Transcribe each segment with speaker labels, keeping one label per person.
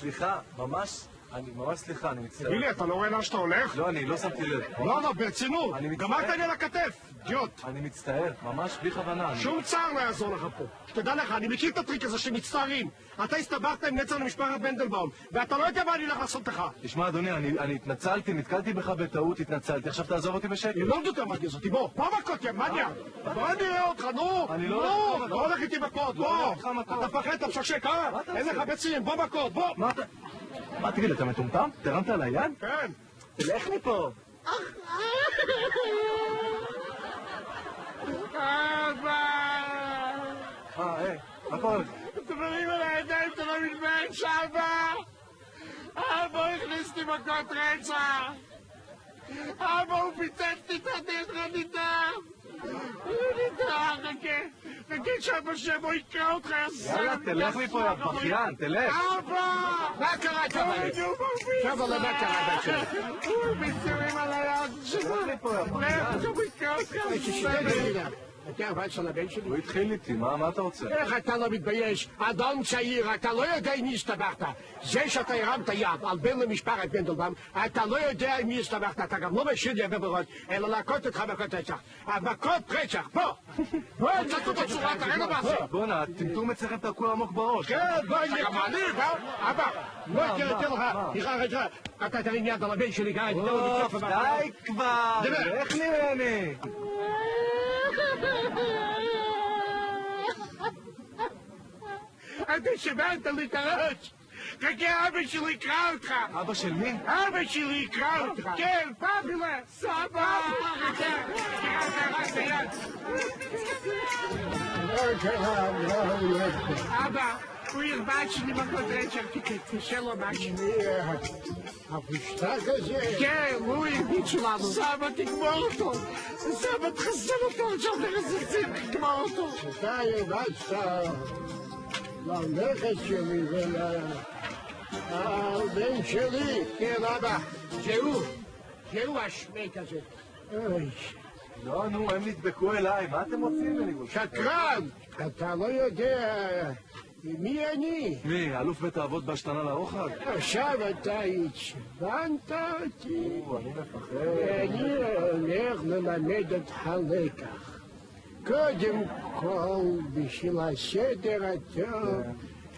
Speaker 1: סליחה, ממש, אני ממש סליחה, אני מצטער.
Speaker 2: תגיד לי, אתה לא רואה לאן שאתה הולך?
Speaker 1: לא, אני לא שמתי לב.
Speaker 2: לא, ברצינות. גמרת לי על הכתף, אידיוט.
Speaker 1: אני מצטער, ממש בלי כוונה.
Speaker 2: שום צער לא יעזור לך פה. שתדע לך, אני מכיר את הטריק הזה שמצטערים. אתה הסתבכת עם נצר למשפחת מנדלבאום, ואתה לא יודע מה אני הולך לעשות לך.
Speaker 1: תשמע, אדוני, אני התנצלתי, נתקלתי בך בטעות, התנצלתי, עכשיו תעזוב אותי בשקט.
Speaker 2: אני לא יודע יותר מה תגז אותי, בוא מכות, יא מניה. בוא נראה אותך, נו.
Speaker 1: אני לא
Speaker 2: הולך איתי מכות, בוא. אתה פחד, אתה משקשק, אה? אין לך ביצים, בוא מכות, בוא.
Speaker 1: מה, תגיד, אתה מטומטם? תרמת על היד?
Speaker 2: כן.
Speaker 1: תלך מפה. מה קורה לך?
Speaker 2: אתם מראים על הידיים, אתה לא מתבייש, אבא! אבא הכניס אותי מכות רצח! אבא, הוא פיצץ לי את הדרך הנידה! חכה שאבא שבו יקרא אותך,
Speaker 1: יאללה, תלך מפה, יא בכיין, תלך!
Speaker 2: אבא! מה קרה, קבלת? שבו, מה קרה, בת שלי? הוא מצטערים על היד שלו!
Speaker 1: תלך מפה, יא בכיין!
Speaker 2: הוא יקרא אותך, אתה עבד של הבן שלי?
Speaker 1: הוא התחיל איתי, מה אתה רוצה?
Speaker 2: איך אתה לא מתבייש? אדון צעיר, אתה לא יודע עם מי הסתבכת. זה שאתה הרמת יד על בן למשפחת מנדלבאום, אתה לא יודע עם מי הסתבכת. אתה גם לא משאיר לי הרבה בראש, אלא להכות אותך מכות רצח. מכות רצח, בוא! בוא, תצאו בצורה, תראה לו מה זה.
Speaker 1: בוא'נה, הטמטום אצלכם תקוע עמוק בראש.
Speaker 2: כן, בוא, אתה גם מעליב, אה? אבא, לא תראה לך, תראה, אתה תרים יד על הבן שלי, גיא,
Speaker 1: די כבר, איך נראיני?
Speaker 2: אתה שברת לי את הראש! חכה, אבא שלי יקרא אותך!
Speaker 1: אבא של מי?
Speaker 2: אבא שלי יקרא אותך! כן, פאפילה! סבא! אבא, הוא ירבש לי מכות רצח, תקשה לו משהו. הפשטק הזה? כן, הוא הרביץ שלנו. סבא, תגמור אותו! סבא, תחסל אותו! עכשיו תגמור אותו!
Speaker 3: אתה הרבצת לנכד שלי ולבן שלי.
Speaker 2: כן, אבא, זהו השמק הזה.
Speaker 1: לא, נו, הם נדבקו אליי, מה אתם עושים ממני?
Speaker 2: שקרן!
Speaker 3: אתה לא יודע מי אני.
Speaker 1: מי, אלוף בית האבות בהשתנה לאוכל?
Speaker 3: עכשיו אתה עצבנת אותי.
Speaker 1: אני מפחד.
Speaker 3: אני הולך ללמד אותך לקח. קודם כל, בשביל הסדר הטוב,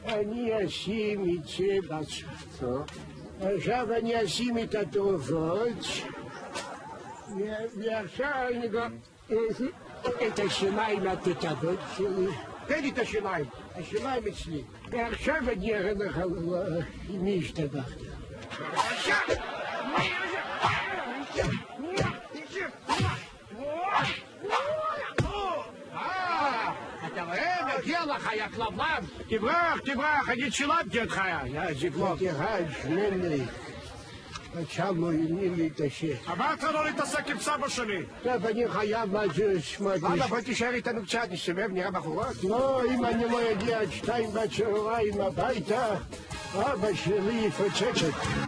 Speaker 3: אני אשים את זה בצד. עכשיו אני אשים את התרופות, ועכשיו אני גם את השיניים התותבות שלי.
Speaker 2: תן לי את השיניים.
Speaker 3: השיניים אצלי. ועכשיו אני אראה לך עם מי השתבחת.
Speaker 2: אתה רואה? מגיע לך, יא כלבלב. תברח, אני צילמתי אותך, יא זיבלוב.
Speaker 3: אחד שלמי. עכשיו מוינים לי את השם.
Speaker 2: אמרת לא להתעסק עם סבא שלי.
Speaker 3: טוב, אני חייב משהו שמאדיש.
Speaker 2: אבא, בוא תישאר איתנו קצת, נסתובב, נראה בחורות.
Speaker 3: לא, אם אני לא אגיע עד 2 בצהריים הביתה, אבא שלי יפוצץ אותי.